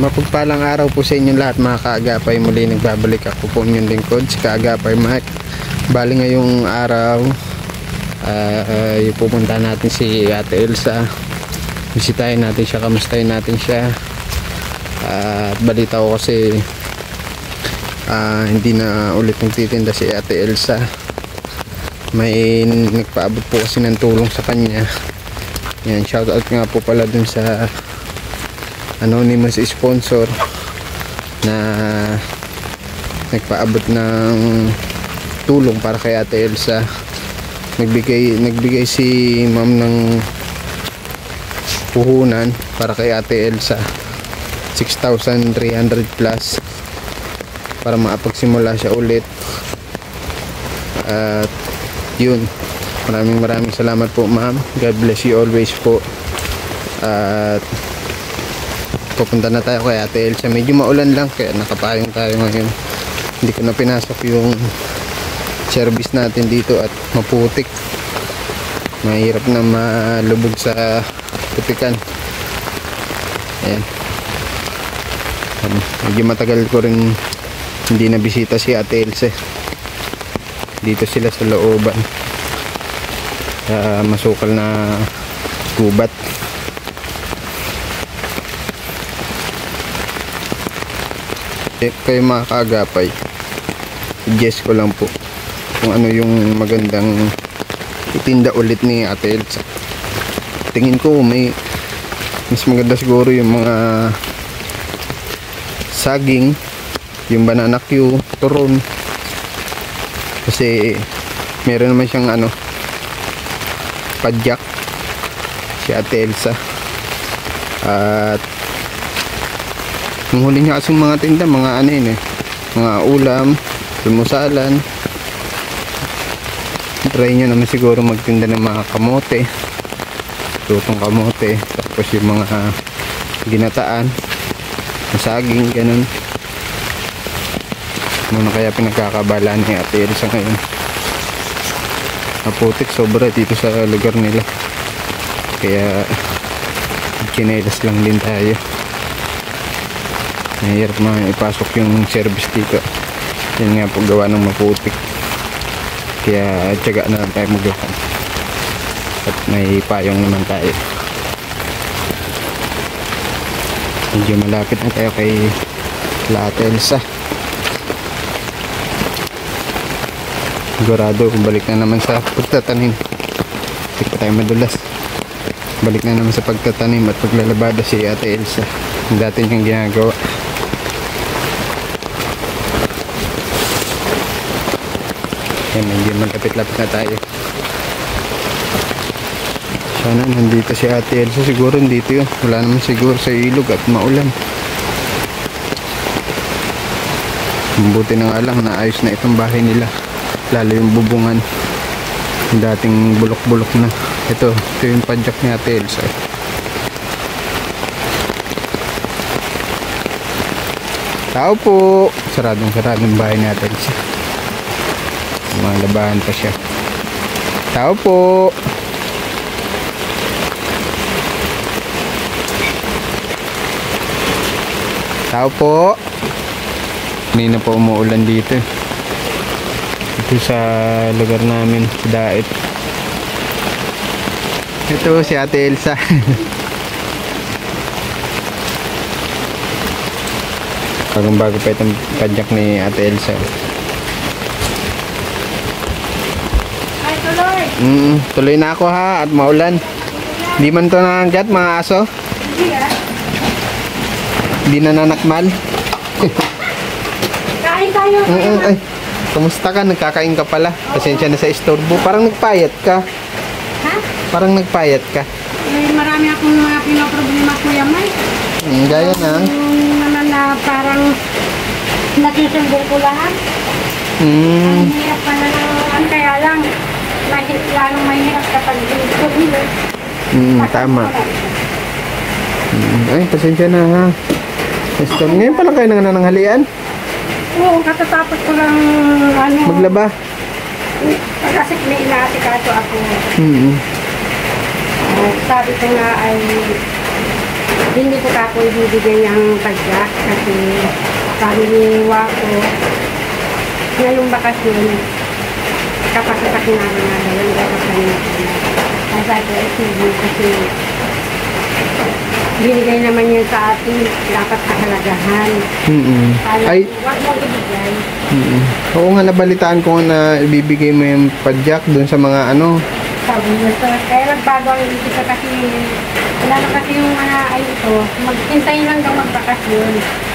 Mapagpalang araw po sa inyong lahat mga kaagapay. Muli nagbabalik ako po inyong lingkod, si Kaagapay Mike. Bali ngayong araw pupunta natin si Ate Elsa. Bisitahin natin siya, kamustahin natin siya. At balita ko kasi hindi na ulit nagtitinda si Ate Elsa. May nagpaabot po kasi ng tulong sa kanya. Yan, shoutout nga po pala dun sa anonymous sponsor na nagpaabot ng tulong para kay Ate Elsa. Nagbigay si ma'am ng puhunan para kay Ate Elsa, 6,300 plus, para makapagsimula siya ulit. At yun, maraming salamat po ma'am. God bless you always po. At pupunta na tayo kay Ate Elsa. Medyo maulan lang kaya nakapayong tayo ngayon. Hindi ko na pinasok yung service natin dito at maputik. Mahirap na malubog sa putikan. Ayan. Medyo matagal ko rin hindi na bisita si Ate Elsa. Dito sila sa looban, masukal na gubat. Kayo mga kaagapay, suggest ko lang po kung ano yung magandang itinda ulit ni Ate Elsa. Tingin ko may mas maganda siguro yung mga saging, yung banana Q, turon, kasi meron naman siyang padyak si Ate Elsa. At ang huli niya kasing mga tinda, mga mga ulam, almusalan. Try nyo naman siguro magtinda ng mga kamote, tutong kamote, tapos yung mga ginataan, saging, ganun. Ano kaya pinagkakabalaan ni Ate Elsa ngayon? Naputik sobra dito sa lugar nila, kaya chinelas lang din tayo. Mahirap ipasok yung service dito. Yan nga po, gawa ng maputik, kaya tiyaga na lang tayo magawa. At may payong naman tayo. Medyo malapit na tayo kay Ate Elsa. Sigurado balik na naman sa pagtatanim. Hindi pa tayo madulas. Balik na naman sa pagtatanim at paglalabada si Ate Elsa. Ang dati niyang ginagawa. Yan, medyo malapit-lapit na tayo. Sana nandito si Ate Elsa. Siguro dito yun. Wala naman siguro sa ilog at maulan. Mabuti na nga lang, naayos na itong bahay nila. Lalo yung bubungan, yung dating bulok-bulok na. Ito yung padyak ni Ate Elsa. Tao po. Saradong bahay ni Ate Elsa. Mga labahan pa siya. Tao po. Tao po. Kanina pa umuulan dito. Ito sa lugar namin, sa Daet. Ito si Ate Elsa. Bago pa itong padyak ni Ate Elsa. Ay, tuloy! Tuloy na ako ha, at maulan. Hindi man ito nangagat mga aso. Hindi na nanakmal. Kain tayo! Ay, kamusta ka? Nagkakain ka pala. Pasensya na sa istorbo. Parang nagpayat ka. Ha? Parang nagpayat ka. Marami akong mga pinoproblema, Kuya Mike. Gaya na. Yung naman na parang nasusumbong ko lahat. Ang hirap pa na naman, kaya lang lalong mahirap kapag dito. Tama. Ay, pasensya na ha. Ngayon pa lang kayo nananghalian? Oo, katatapos ko lang maglaba. Kasi may inaasikaso ako. Mm-hmm. Sabi ko nga ay Hindi ko kako ibibigay ang padyak kasi sabi ni Wako, ngayong bakasyon, kapasipakin namin na gawin, kapasipakin namin. Kaya sabi ko, sige, kasi binigay naman yun sa atin, dapat kahalagahan. Ay, huwag mo ibigay. oo nga, nabalitaan ko nga na ibibigay mo yung padyak dun sa mga ano. Sabi niya, kaya nagbago ang isip ko kasi wala na kasi yung mga ay ito, maghintay lang daw magbakasyon.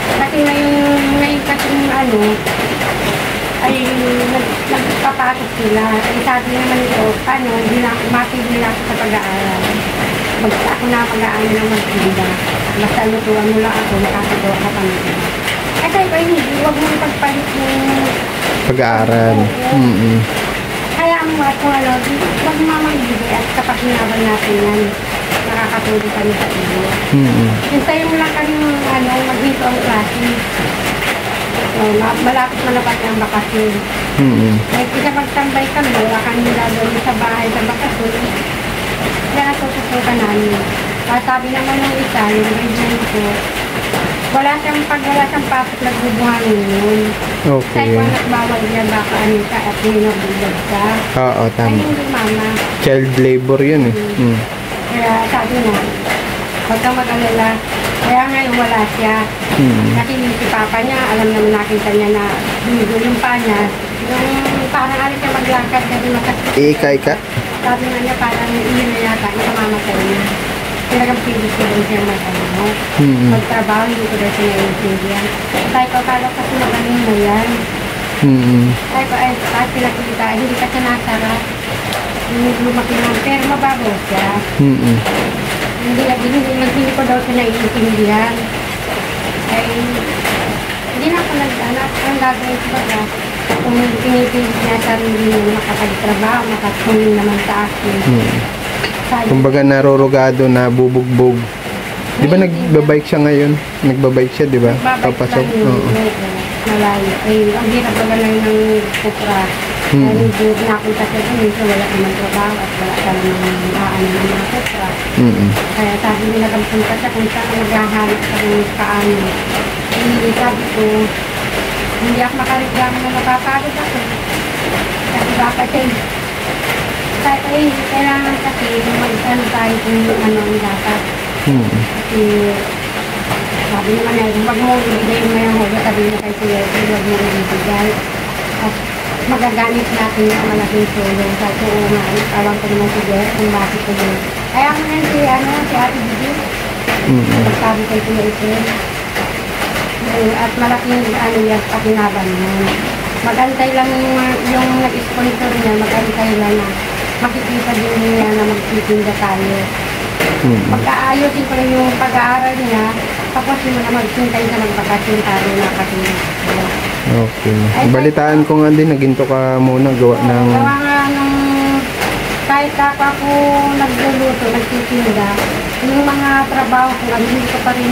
Kasi ngayon kasi ano, ay nagpapasok sila. Ay sabi naman ito, paano, hindi na mapili na ako sa pag-aaral. Ako na pag-aaral ng magtinda. Basta lutuan mo lang ako, makakagawa ka pa nito. Kasi ay hindi, huwag mo pagpalit yung Pag-aaral. Kaya ang mga ko, ano, huwag mamagigay at kapag hinaban natin yan, nakakatulong kami sa iyo. Hintayin mo lang kami ano, maghinto ang klase. Malapit malapit ang bakasyon. Kahit kita magtambay kami, wala kami gagawin sa bahay sa bakasyon. Kaya natututukan namin. Sabi naman ng isa, yung ganyan ko, wala siyang pasok nagbubuhangin yun. Okay. Kaya kung nagbawal niya, baka ano ka at hinabulog ka. Oo, Ay, tama. hindi mama. Child labor yun eh. Kaya sabi na, huwag kang mag-alala. Kaya ngayon wala siya. Kasi si papa niya, alam naman natin kanya na hinigo yung pa niya. Yung parang alis siya maglakad kasi makasip. Ika. Sabi nga niya parang yun na yata, ikamamatay niya. Talagang pilis ko rin siya mag-ano. Magtrabaho, hindi ko rin siya naiintindihan. Tayo ko, kala kasi magaling mo yan. Tayo ko, ay, kahit pinakita, hindi ka siya nasarap. Hindi lumaki lang, pero mababaw siya. Hindi ko daw siya naiintindihan. Ay, hindi na ako nag-anak. Ang gagawin ko ba? Kung pinipilit niya sarili niya makapagtrabaho, makatulong naman sa akin. Kumbaga narorogado na bubugbog. Di ba nagbabike siya ngayon? Nagbabike siya, di ba? Papasok. Malayo. Ay, ang hirap ba lang ng kupra. Kaya hindi napunta siya doon. Minsan wala naman trabaho at wala ka naman ano ng mga kupra. Kaya sabi nila nagpunta siya kung saan maghahanap sa kaano. Hindi sabi ko, hindi ako makareklamo na mapapagod ako. Kasi baka siya ay, kailangan kasi mag-ano tayo kung ano ang dapat. Kasi sabi naman na, huwag mo ibigay mo yung huwag sabi niya kay Kuya, huwag mo ibigay. At magagamit natin yung malaking tulong. Sabi ko, alam ko naman si Kuya kung bakit ko yun. Kaya ako na si Ate Bibi. Sabi kay Kuya ito. At malaking yan, pakinaban mo. Magantay lang yung nag-sponsor niya, magantay lang na makikita din niya na magtitinda tayo. Pagka-ayosin ko rin yung pag-aaral niya, tapos mo na magtintay sa magbakasyon tayo na katulad. Okay. Balitaan ko nga din, naginto ka muna gawa ng... Gawa nga nung kahit ako nagluluto, nagtitinda, yung mga trabaho ko, hindi ko pa rin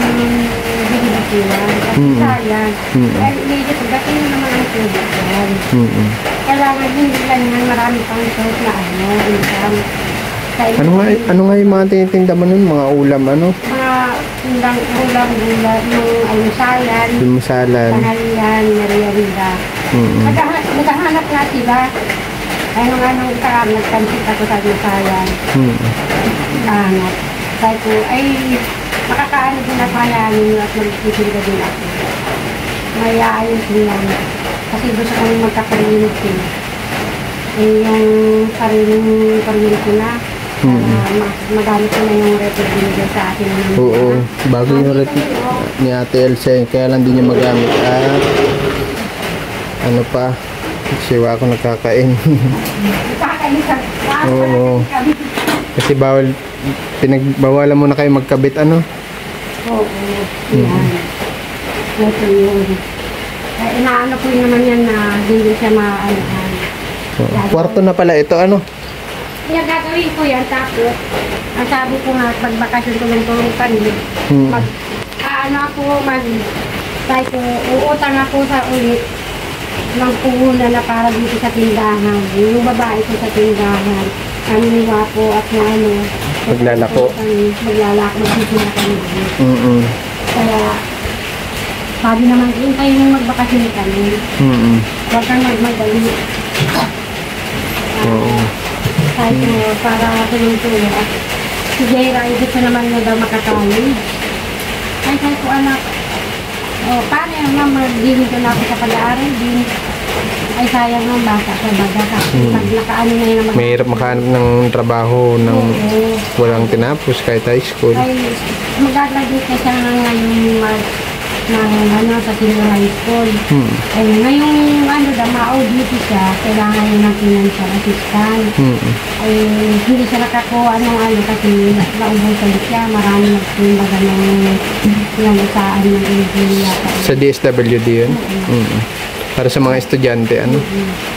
binibitiwan. Kasi sayang. Kaya inisip ko, kasi yun naman ang tubig yan. Kailangan hindi lang yan, marami pang source na income. Ano nga yung mga tinitinda mo nun? Mga ulam, ano? Mga tindang ulam, yung almusalan, tanghalian, merienda. Maghahanap nga sila. Kaya nung ikarang nagkansit ako sa almusalan. Hanap. Sabi ko, ay, makakaano din ako hayanin at magtitinda din ako. May aayos din lang. Kasi gusto kong magkakarinig din. Yung sariling kuryente na. Magamit ko na yung record binigay sa akin. Oo, bago yung record ni Ate Elsa, kaya lang din niya magamit. At ano pa, siwa ako nakakain. Oo. Kasi pinagbawalan mo na kayo magkabit, ano? Oo, yan. Ito yun. Inaano ko naman yan na hindi siya maalahan. Kwarto na pala ito, ano? Kaya gagawin ko yan, tapos ang sabi ko nga, pagbakasyon ko ng tulong kanil, sabi ko, uutang ako sa ulit ng puhunan na para dito sa tindahan. Yung babae ko sa tindahan, niwa po at Maglalako. Maglalako. Magsisimula kami. Mm-mm. Kaya, sabi naman, tayo yung magbakasyon kami. Huwag kang magmadali. Oo. Kahit mo, para tulong-tulong. At si Jaira, gusto naman na daw makatali. Ay, kahit po anak, paano yung ma'am, mag-giving ko na ako sa pag-aaral din. Ay, sayang ng bata sa baga. Kasi nakaano na yun. Mahirap makahanap ng trabaho ng walang tinapos kahit high school. Ay, mag-graduate na siya ngayong March sa senior high school. Ay, ngayong ma-audit siya, kailangan niya ng financial assistance. Ay, hindi siya nakakuha ng kasi naubusan siya. Marami nagsimbaga ng saan ng LG yata. Sa DSWD yun? Para sa mga estudyante,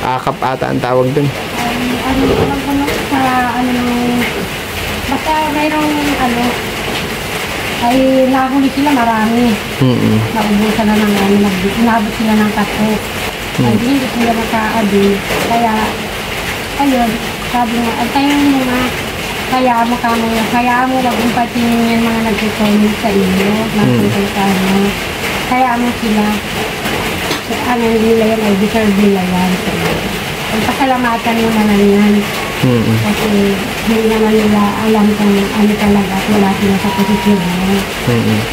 akap ata ang tawag dun. Basta mayroong ay nahuli sila marami. Naubusan na ng nabot sila ng kaso. Ay hindi sila naka-abi. Kaya, ayun, sabi nga, ay tayo mga, kaya mo mag-umpatingin yan mga nagtutuloy sa inyo, kaya mo sila, nila yan, ay deserve nila yan sa inyo. Ang pasalamatan mo na lang yan. Kasi hindi naman nila alam kung ano talaga at wala sila sa posisyon mo.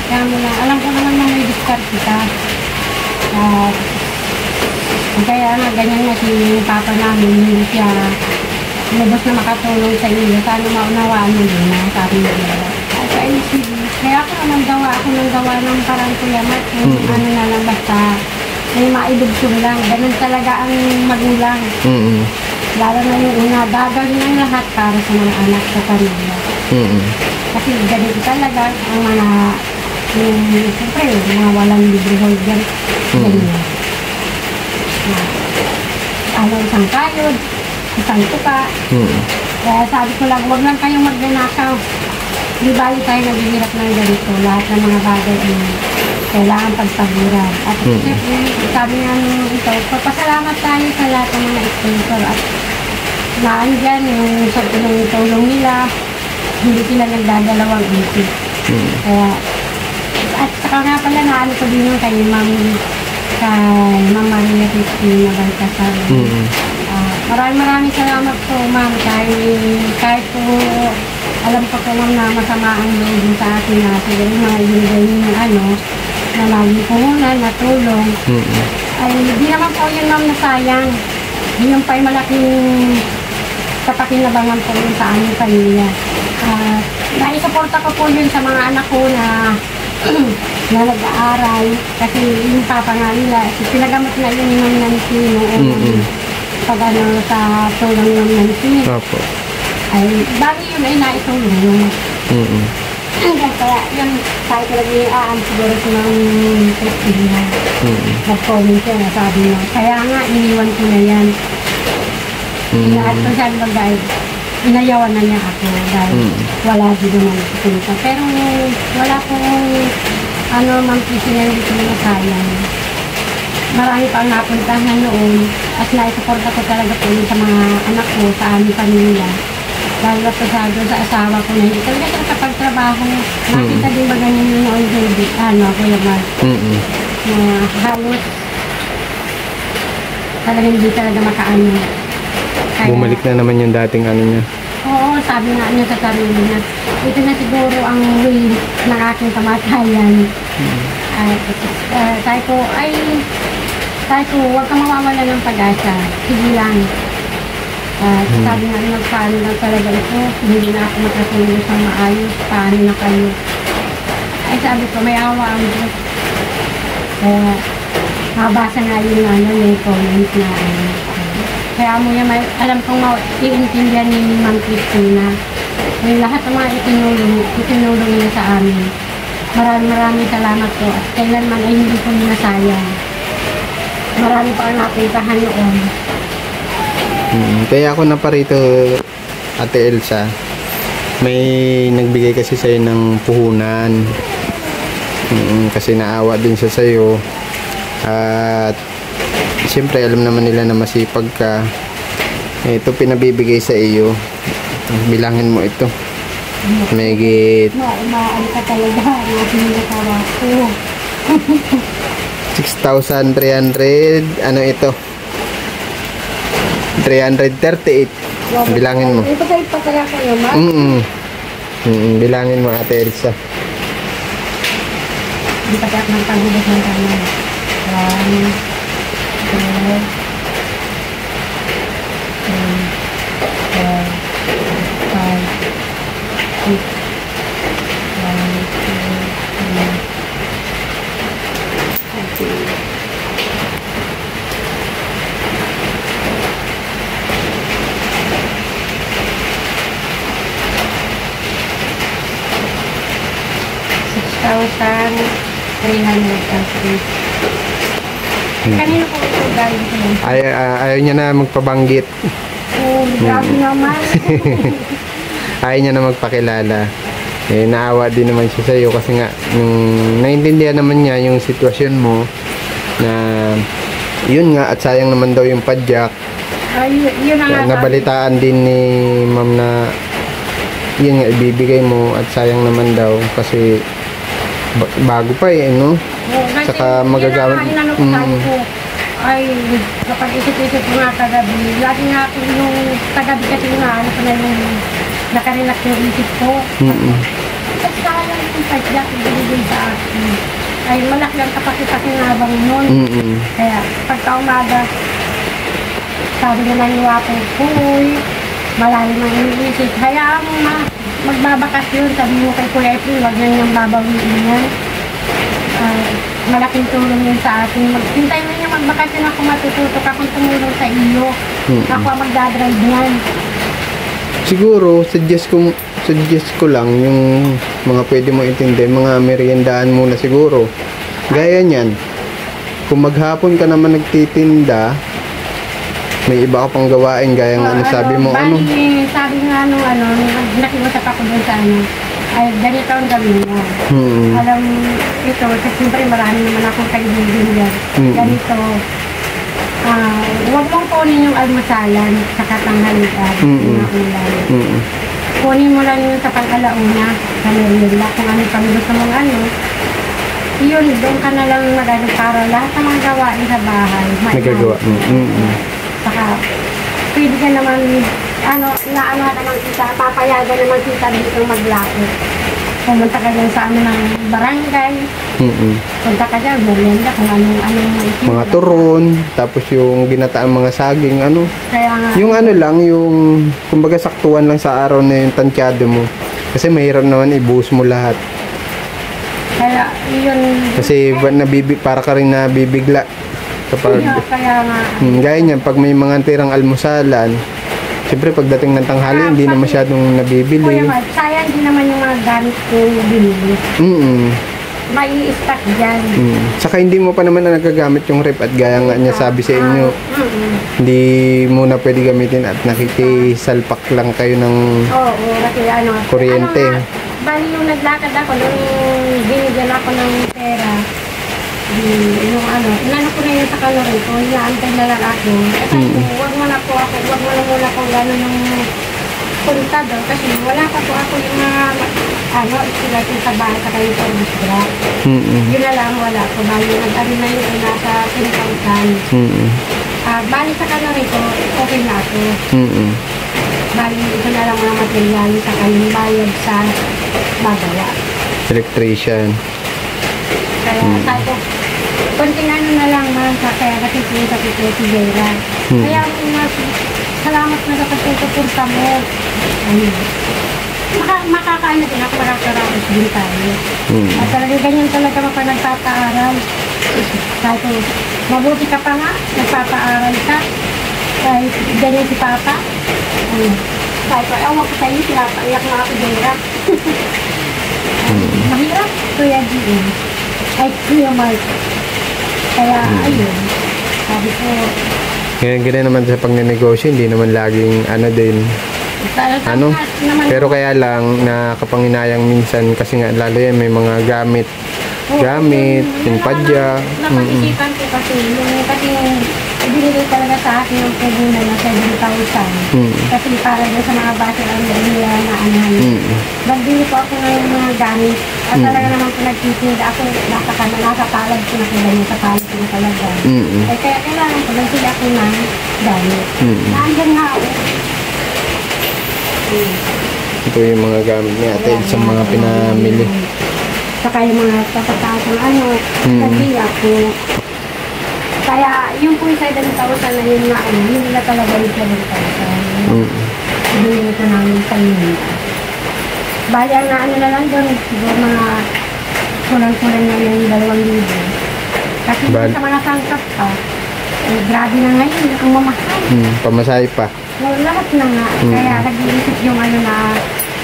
Kaya mo na, alam ko naman na may discard kita. Kaya nga, ganyan nga si papa namin, hindi siya lubos na makatulong sa inyo. Sana maunawaan mo din na sabi nila. Kaya ako nang gawa ng parang kuyamat. Ano na lang, basta may maidugtong lang. Ganun talaga ang magulang. Lalo na yung una, gagawin ng lahat para sa mga anak sa pamilya. Kasi ganito talaga ang mga, siyempre, mga walang libre holder. Ganyan. Isang kayod, isang tuka. Kaya sabi ko lang, huwag lang kayong magnanakaw. Di bali tayo naghihirap ng ganito. Lahat ng mga bagay ay kailangan pagpaguran. At siyempre, sabi nga nung ito, papasalamat tayo sa lahat ng mga sponsor at naandyan yung sa tulong nila, hindi sila nagdadalawang isip. Kaya, at saka nga pala naano ko din yung kay Ma'am Maria Cristina Baltasar. Maraming salamat po, Ma'am. Kahit po alam ko po Ma'am na masama ang loob sa akin na sila yung mga ibigay yung na lagi po muna natulong. Ay, hindi naman po yun Ma'am na sayang. Yung pa'y malaking kapakinabangan po yun sa aming pamilya. Naisuporta ko po yun sa mga anak ko na na nag-aaral kasi yung papa nga nila, pinagamot na yun ng Nancy noong pag sa tulong ng Nancy. Ay, bali yun ay naitulong yun. Kaya yun, tayo talaga yung siguro sa mga Christina. Nag-comment siya na sabi niya, kaya nga iniwan ko na yan. At kung sabi mo guys, inayawan na niya ako dahil wala din naman kita. Pero wala pong Ma'am Christina, hindi ko na sayang. Marami pang napuntahan noon at naisuporta ko talaga po sa mga anak ko, sa aming pamilya. Dahil ako sa asawa ko na hindi talaga siya nakapagtrabaho. Nakita din ba ganyan yung noon Kuya Mark? Na halos talaga hindi talaga makaano. Kaya, bumalik na naman yung dating niya. Oo, sabi nga niya sa sarili na ito na siguro ang way ng aking kamatayan. Sabi ko, huwag kang mawawala ng pag-asa. Sige lang. Sabi nga niya, paano lang talaga ito? Hindi na ako makatulong sa maayos. Paano na kayo? Ay, sabi ko, may awa ang Diyos. Mabasa nga yung comment na kaya mo yan, alam kong iintindihan ni Ma'am Christina. Yung lahat ng mga itinulong niya sa amin. Maraming salamat po. At kailanman ay hindi ko nasayang. Marami pa ang napuntahan noon. Kaya ako na parito, Ate Elsa. May nagbigay kasi sa'yo ng puhunan. Kasi naawa din siya sa'yo. At siyempre alam naman nila na masipag ka. Ito pinabibigay sa iyo. Bilangin mo ito. Megit Maano ka talaga. Ang nakawa ko. 6,300. Ano ito? 338. Bilangin mo. Ito kayo pataya kayo, ma? Bilangin mo, Ate Elsa. Hindi pa ng pagbugas ng kanan. 1, 2, 3, 4, 5, 6, 1, 2, 3. 6,300. Kanino po ito galing ko yun? Ayaw niya na magpabanggit. Grabe naman. Ayaw niya na magpakilala. Naawa din naman siya sa'yo kasi nga naintindihan naman niya yung sitwasyon mo na yun nga at sayang naman daw yung padyak. Yun na nga. Nabalitaan din ni ma'am na yun nga ibibigay mo at sayang naman daw kasi bago pa no? Saka magagamit. Ay, kapag isip-isip ko nga kagabi, lagi nga ako yung kagabi kasi nga ano ko na yung nakarinak yung isip ko. At sayang yung padyak ibigay sa akin. Ay, malaki ang kapakipakinabang nun. Kaya, pagka umaga, sabi na lang yung wapo ko, malalim ang iniisip. Hayaan mo magbabakas yun. Sabi mo kay Kuya April, huwag na niyang babawiin yan. Malaking tulong yun sa atin. Hintay mo niya magbakasyon ako matututo ka kung tumulong sa iyo. Ako ang magdadrive niyan. Siguro, suggest ko lang yung mga pwede mo intindi, mga meriendaan muna siguro. Gaya niyan, kung maghapon ka naman nagtitinda, may iba ka pang gawain, gaya nga sabi mo, sabi nga nakiusap ako dun sa ay ganito ang gawin mo. Alam, ito, kasi siyempre marami naman akong kaibigan dyan. Ganito, huwag mong kunin yung almusalan sa katanghalian. Kunin mo lang yun sa pag-alauna, sa merienda, kung ano pang gusto mong yun, doon ka na lang para lahat ng mga gawain sa bahay. Nagagawa. Saka, pwede ka naman, naman kita, papayagan naman kita dito maglakot. Pumunta ka dyan sa ng barangay. Punta ka dyan, merienda, kung anong mga turon, tapos yung ginataang mga saging, Kaya nga, yung lang, yung, kumbaga saktuan lang sa araw na yung tansyado mo. Kasi mahirap naman ibuhos mo lahat. Kaya, yun... Kasi para ka rin nabibigla. Kapag, kaya nga... gaya niyan, pag may mga tirang almusalan, siyempre pagdating ng tanghali, hindi na masyadong nabibili. Kuya, sayang din naman yung mga gamit ko binili. May stock dyan. Saka hindi mo pa naman na nagagamit yung rep at gaya nga niya sabi sa inyo, hindi mo na pwede gamitin at nakikisalpak lang kayo ng kasi kuryente. Bali yung naglakad ako, nung binigyan ako ng pera, inano ko na yun sa kalorin ko, inaantay na lang ako. Kasi huwag mo na muna kung gano'n ng punta doon, kasi wala pa po ako yung istilasin sa bahay sa kayo service graph. Yun na lang, wala ko. Bali, nag-ano na yun, nasa 10,000. Bali sa kalorin ko, okay na ako. Bali, ito na lang mga material sa kayong bayad sa magawa. Electrician. Kaya sabi ko, konting na lang kaya kasi sa Tito Vera. Kaya salamat na sa pagtuturta mo. Makakaano din ako, makakaraos din tayo. At talaga ganyan talaga ako nagpapaaral. Sabi ko, mabuti ka pa nga, nagpapaaral ka. Kahit ganyan si Papa. Sabi ko, ewan ko sa'yo, pinapaiyak na ako Vera. Mahirap, Kuya G.M. Ay, Kuya Mark. Kaya, ayun. Sabi ko, ganyan naman sa pagnenegosyo, hindi naman laging din. Pero kaya lang, nakapanginayang minsan kasi nga, lalo yan, may mga gamit, yung padya. Napag-isipan ko kasi binigay talaga sa akin yung puhunan na 7,000. Kasi para doon sa mga bata lang nila na anahan. Nagbili po ako ng mga gamit. At talaga naman po nagtitinda ako, nasa palad ko na kaya sa palad ko na talaga. Kaya kailangan ko, nagbili ako ng gamit. Naandyan nga ako. Ito yung mga gamit ni Ate sa mga pinamili. Saka yung mga patataas ng nagbili ako. Kaya yung po yung 7,000 na yun na yun nila talaga yung 7,000. Ibigay ito namin sa inyo. Bali, ang na lang doon, siguro mga kulang-kulang na yung 2,000. Kasi sa mga sangkap pa, grabe na ngayon, ang mamahal. Pamasahe pa. Lahat na nga. Kaya nag-iisip yung na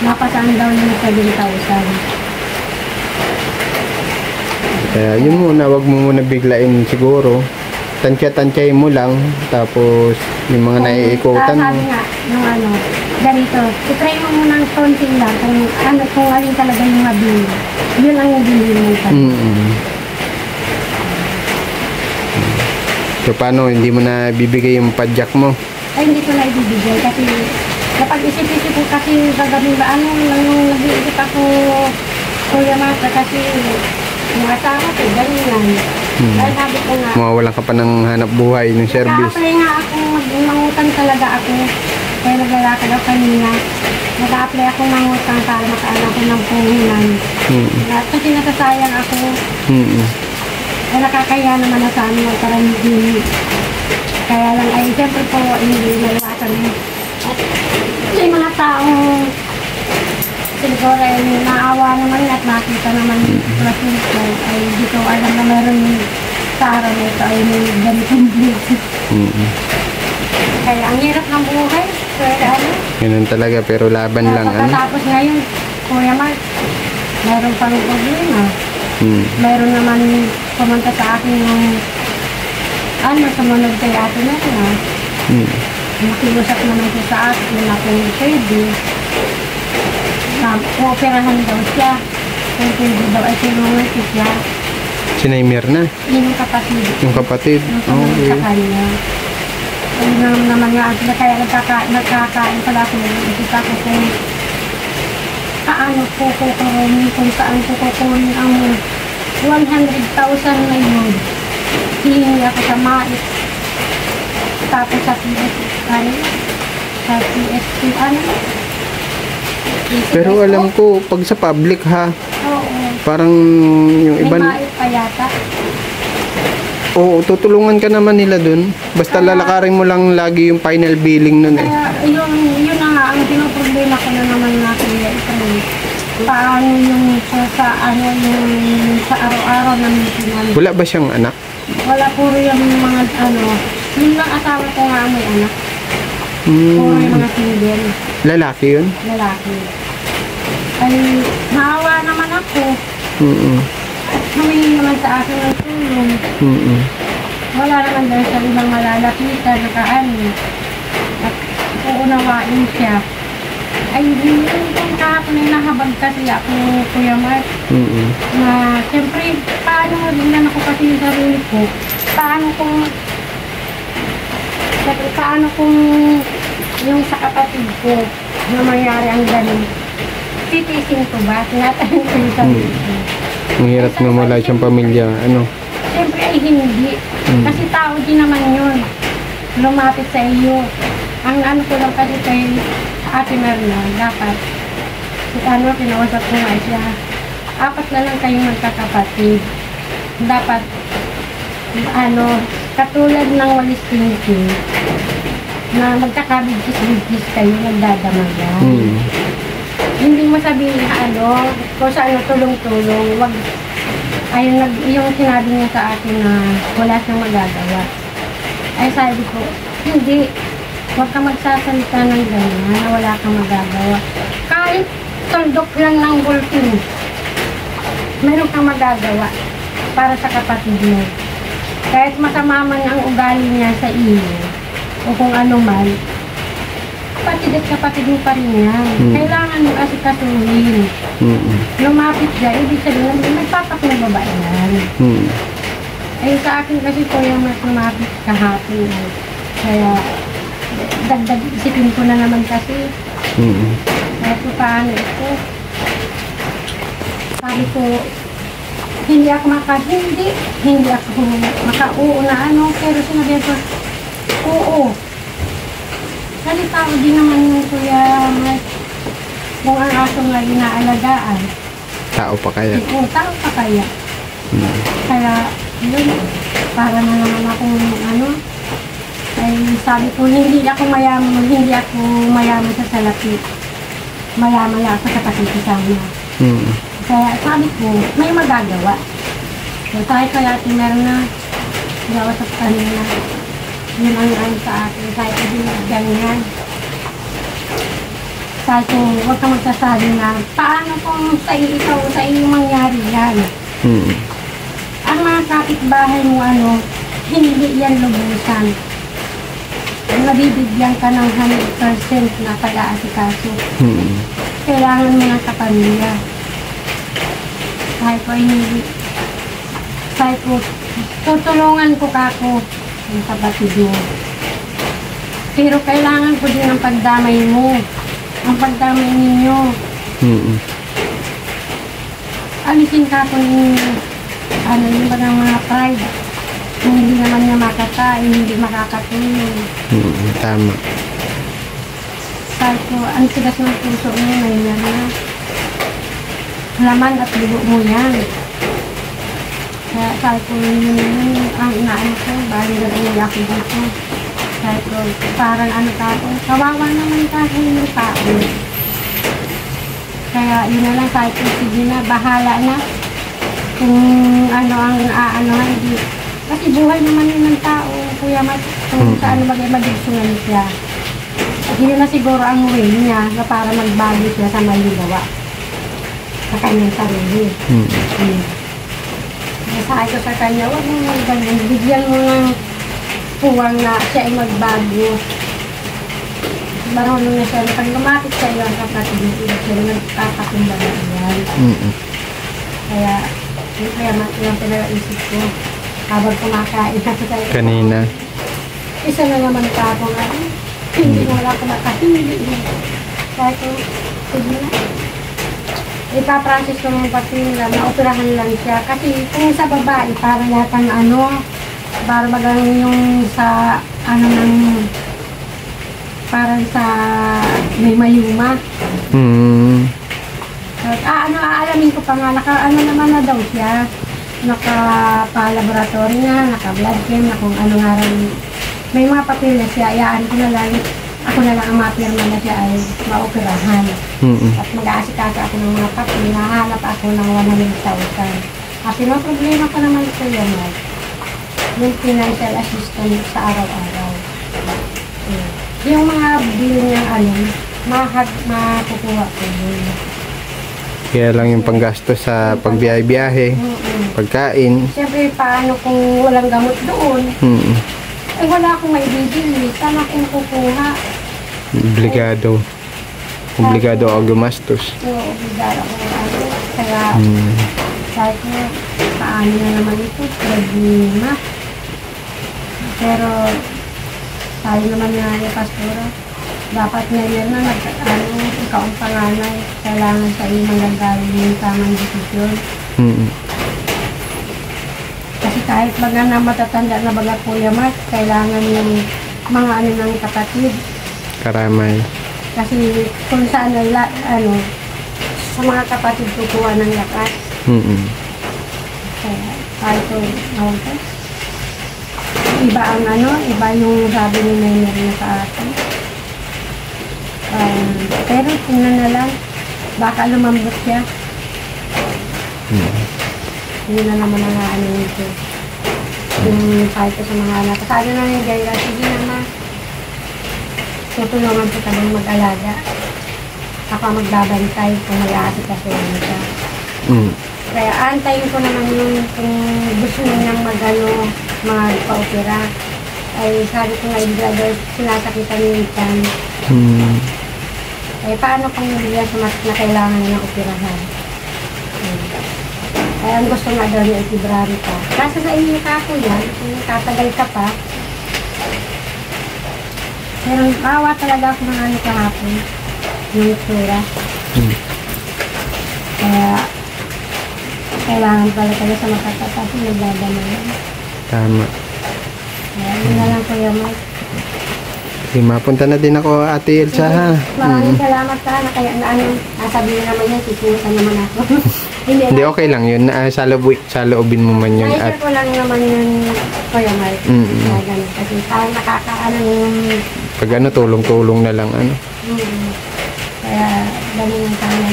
mapasaan daw yung 7,000. Kaya yun muna, wag mo muna biglain siguro. Tansya-tansyahin mo lang, tapos yung mga naiikutan mo. Sabi nga, nung ganito, itry mo muna ng konti lang kung alin talaga yung mabili. Yun ang nabili mo pa. So paano, hindi mo na bibigay yung padjak mo? Ay, hindi ko na ibibigay kasi napag-isip-isip ko kasi gagawin ba nung nag-iisip ako Kuya Marta kasi yung asawa ko, ganyan. Dahil sabi ko nga, mawawalan ka pa ng hanap buhay ng service. nag-a-apply nga ako, mangutang talaga ako. Kaya naglalakad ako kanina. Nag-a-apply ako mangutang para makaanak ko ng puhunan. Kasi nasasayang ako. Kaya nakakaya naman na sa amin magkaramidin. Kaya lang ay siyempre po hindi naiwasan mo. At may mga taong siguro ay naawa naman at nakita naman kasi ko ay di ko alam na meron sa araw na ito ay may ganitong blessing. Kaya ang hirap ng buhay. Kaya Ganun talaga, pero laban lang. Tapos ngayon, Kuya Mark, meron pang problema. Meron naman pumunta sa akin yung sumunod kay Ate Merna. Nakiusap naman siya sa akin na kung pwede. Operahan daw siya. Kung pwede daw ay tulungan siya. Sinay Mirna? Yung kapatid. Yung kapatid? Yung sumunod sa kanya. Ayun naman nga, kaya nagkakain pala ako. Nag-isip ako kung paano po kukunin, kung saan po kukunin ang 100,000 na yun. Hihingi ako sa MAIT. Tapos sa PSP, Pero alam ko, pag sa public ha, parang yung may iba... May MAIT pa yata. Oo, tutulungan ka naman nila dun. Basta lalakarin mo lang lagi yung final billing nun eh. Yun na nga, ang pinoproblema ko na naman na kuya ito. Paano yung sa araw-araw na meeting. Wala ba siyang anak? Wala, puro yung mga yun lang asawa ko nga ang may anak. Puro yung mga single. Lalaki yun? Lalaki. Ay, naawa naman ako. Humingi naman sa akin ng tulong. Wala naman dahil sa ibang malalapitan na kaano. At uunawain siya. Ay, yung kahapon ay nahabag kasi ako, Kuya Mark. Na, siyempre, paano din ako kasi yung sarili ko? Paano kung yung sa kapatid ko na mangyari ang ganun? Titisin ko ba? Tinatanong ko yung sarili ko. Ang hirap na wala siyang pamilya, Siyempre ay hindi. Kasi tao din naman yun. Lumapit sa iyo. Ang ko lang kasi kay Ate Merna, dapat, pinausap ko nga siya. 4 na lang kayong magkakapatid. Dapat, katulad ng walis thinking, na magkakabigkis-bigkis kayo, nagdadamagan. Hindi mo sabihin kung saan tulong-tulong, wag, yung sinabi niya sa akin na wala siyang magagawa. Ay sabi ko, hindi, wag ka magsasalita ng ganyan na wala kang magagawa. Kahit tuldok lang ng gulpin, meron kang magagawa para sa kapatid mo. Kahit masama man ang ugali niya sa iyo, o kung ano man, kapatid at kapatid mo pa rin yan. Kailangan mo kasi kasuhin. Lumapit siya, ibig sabihin, nagpapakumbaba yan. Ay, sa akin kasi po yung mas lumapit kahapon. Kaya, dagdag isipin ko na naman kasi. Kaya po paano ito. Sabi ko, hindi ako maka-oo na ano. Pero sinabi ko, oo. Kasi tao din naman yung Kuya Mike. Kung ang aso nga inaalagaan. Tao pa kaya? Oo, tao pa kaya. Kaya, yun, para na naman akong ano, ay sabi ko, hindi ako mayaman sa salapi. Mayaman ako sa pakikisama. Kaya sabi ko, may magagawa. So, tayo kaya meron na gawa sa kanila. Yun ang ano sa akin. Sabi ko, ganyan. Sabi ko, huwag kang magsasabi na, paano kung sa iyo mangyari yan? Ang mga kapitbahay mo, ano, hindi yan lubusan. Nabibigyan ka ng 100% na pag-aasikaso. Kailangan mo ng kapamilya. Sabi ko, hindi. Sabi ko, tutulungan ko kako ng kapatid mo. Pero kailangan ko din ang pagdamay mo. Ang pagdamay ninyo. Alisin ka ko yung ano yung ba ng mga pride. Hindi naman niya makakain, hindi makakatulong. Tama. Sabi ko, ang sigas ng puso mo, nangyari na. Laman at dugo mo yan. Kaya sabi ko, yun ang inaan ko, bali na rin ako dito. Sabi ko, parang ano ka ako, kawawa naman ka yung tao. Kaya yun na lang, sabi ko, sige na, bahala na. Kung ano ang hindi. Kasi buhay naman yun ng tao, Kuya Mat, kung saan mag-ibagigsungan siya. Hindi na siguro ang way niya na para magbago siya sa maligawa sa kanyang sarili. Sabi ko sa kanya, huwag mo ganyan, bigyan mo ng puwang na siya ay magbago. Marunong na siya, pag lumapit siya yung kapatid niya, siya nagkakakumbaga yan. Kaya yung pinag-isip ko, habang kumakain ako tayo. Kanina. Isa na naman ka ako nga, hindi mo wala kumakahindi. Kaya ko, sige na. Ipaprocess ko ng pati nila, naoperahan lang siya. Kasi kung sa babae, para yatang para bagang yung sa, parang sa may mayuma. Aalamin ko pa nga, naman na daw siya. Naka-laboratory na, naka-blood chem, na kung ano nga rin. May mga papel na siya, ayaan ko na lang. Ako na lang ang mapirma na siya ay maoperahan. At mag-aasikaso ako ng mga papel, nahanap ako ng 100,000. Kasi no problema ko naman ko yun, yung financial assistance sa araw-araw. Yung mga bill niyang makukuha ko yun. Kaya lang yung panggastos sa pagbiyahe-biyahe, pagkain. Siyempre, paano kung walang gamot doon? Eh, wala akong may bibili. Saan akong kukuha? Obligado. Obligado ako gumastos. Oo, obligado ako. Kaya, sabi ko, paano na naman ito? Problema. Pero, sabi naman nga yung pastora, dapat ngayon na ikaw ang panganay, kailangan sa iyo manggagaling yung tamang desisyon. Kasi kahit baga na matatanda na baga Kuya Mat, kailangan yung mga ng kapatid. Karamay. Kasi kung saan sa mga kapatid kukuha ng lakas. Kaya kahit iba ang iba yung sabi ni Nenay na sa akin. Pero tingnan na lang, baka lumambot siya. Yun na naman ang ito. Yung kahit sa mga anak. Kasi na yung Jaira, sige naman. Tutulungan ko talagang mag-alaga. Ako magbabantay kung mag-aasik kasi siya. Kaya antayin ko naman yun kung gusto niyang magpa-opera. Ay sabi ko nga, brother, sinasakitan niyo yan. Eh, paano kung hindi yan na kailangan ng operahan? Kaya ang gusto nga daw niya ay February pa. Kaso sa inyo ka po yan, kung tatagal ka pa. Pero awa talaga ako ng ano kahapon. Yung itsura. Kaya kailangan pala talaga sa makatatas nagdadama yan. Tama. Kaya yun na lang Kuya Mike. Sige, mapunta na din ako, Ate Elsa, ha? Maraming salamat ka na kaya na ano, sabihin naman yan, titusan naman ako. Hindi, okay lang yun. Sa loobin mo man yun. Naisip ko lang naman yun, Kuya Mike. Kaya ganun. Kasi parang nakakaano yung... Pag ano, tulong-tulong na lang, ano. Kaya ganun yung sana.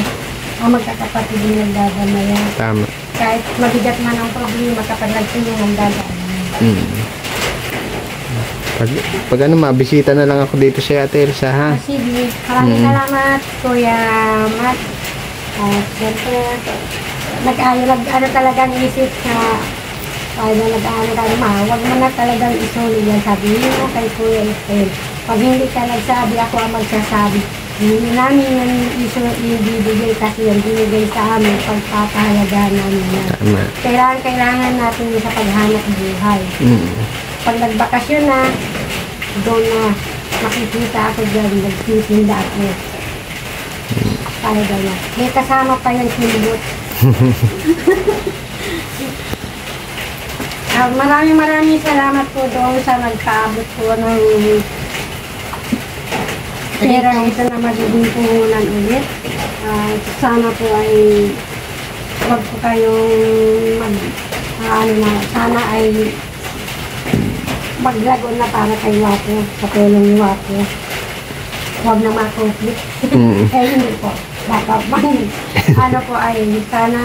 Ang magkakapatid yung nagdadama yan. Tama. Kahit mabigat man ang problema kapag nagtulungan dadaan. Pag ano, mabisita na lang ako dito sa Ate Elsa, ha? Sige, maraming salamat, Kuya Matt. At siyempre, nag-ano talagang isip na nag-ano tayo, huwag mo na talagang isulit yan. Sabihin mo kay Kuya Estel. Pag hindi ka nagsabi, ako ang magsasabi. Hindi namin yan ibibigay kasi yan binigay sa amin pagpapahalagaan namin yan. Tama. Kailangan natin yun sa paghanap buhay. Pag nagbakasyon na, doon na makikita ako dyan, nagtitinda ako. Kaya gano'n. May kasama pa yung silbot. Maraming salamat po doon sa nagpaabot po ng pera ito na magiging puhunan ulit. Sana po ay huwag po kayong sana ay maglago na para kay Wapo, sa tulong ni Wapo. Huwag na makonflict. Eh hindi po. Baka ano po ay sana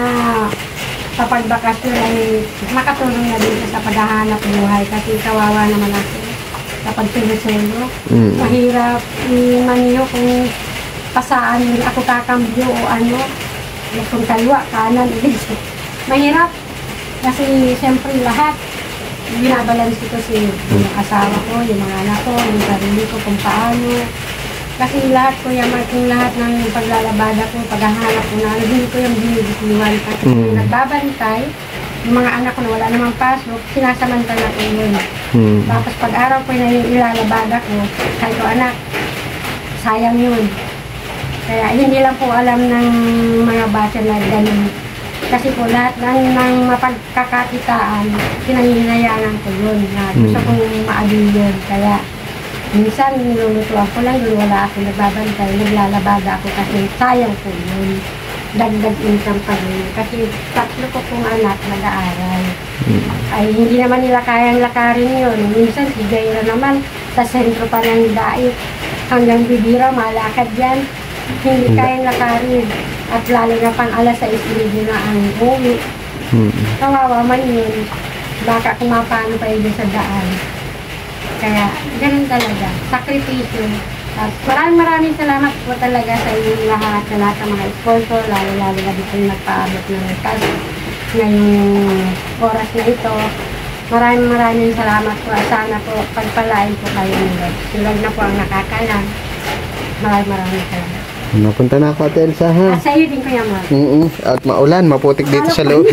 sa pagbakasyon ay makatulong na din sa paghahanap buhay kasi kawawa naman ako kapag sinusulo. Mahirap maniyo kung pasaan ako kakambyo o ano, kung kaliwa, kanan, ulit. Mahirap kasi siyempre lahat binabalance ko si yung asawa ko, yung mga anak ko, yung sarili ko, kung paano. Kasi lahat ko yung lahat ng paglalabada ko, paghahanap ko na, hindi ko yung binibitiwan. Kasi nagbabantay, yung mga anak ko na wala namang pasok, sinasamantala ko yun. Tapos pag araw ko na yung ilalabada ko, sabi ko, anak, sayang yun. Kaya hindi lang po alam ng mga bata na ganun. Kasi po lahat ng mapagkakakitaan, pinahihinayangan ko yun. Gusto kong maabili yun. Kaya minsan nilulutuan ko lang yun, wala ako nagbabantay, naglalabada ako kasi sayang po yun. Dagdag income pa rin. Kasi 3 ko pong anak nag-aaral. Ay hindi naman nila kayang lakarin yun. Minsan si Jaira naman sa sentro pa ng dait. Hanggang bibira, malakad yan. Hindi kayang lakarin. At lalo na pang alas 6 na ang uwi. Kawawa man yun. Baka kumapano pa yun sa daan. Kaya, ganun talaga. Sakripisyo. At maraming salamat po talaga sa inyong lahat, sa lahat ng mga sponsor, lalo na dito yung nagpaabot ng cash ngayong oras na ito. Maraming salamat po. Sana po, pagpalain po kayo nila. Sila na po ang nakakalang. Maraming salamat. Napunta na ako, Ate Elsa, ha? Sa iyo din, Kuya Mark. At maulan, maputik dito sa loob.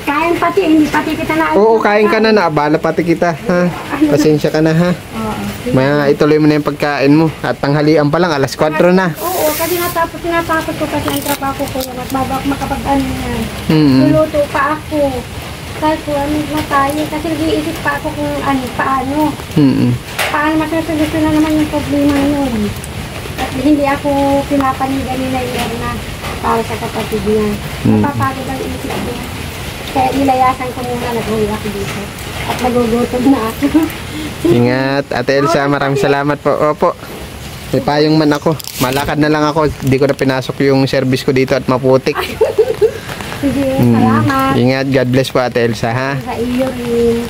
Kain pati, hindi pati kita na. Oo, kain ka na, naabala pati kita, ha? Pasensya ka na, ha? Maya, ituloy mo na yung pagkain mo. At tanghalian pa lang, alas 4 na. Oo, kasi tinatapos ko kasi ang trabaho ko. At babak makapag-ano yan. Luluto pa ako. Kahit po, na tayo. Kasi nag-iisip pa ako kung paano. Paano masusolusyon na naman yung problema yun. At hindi ako pinapanigan nila yan na para sa kapatid niya. Napapagod ang isip niya. Kaya nilayasan ko muna, nag-uwi ako dito. At nagugutom na ako. Ingat, Ate Elsa, maraming salamat po. Opo. May payong man ako. Malakad na lang ako. Hindi ko na pinasok yung service ko dito at maputik. Sige, salamat. Ingat, God bless po, Ate Elsa, ha? Sa iyo rin.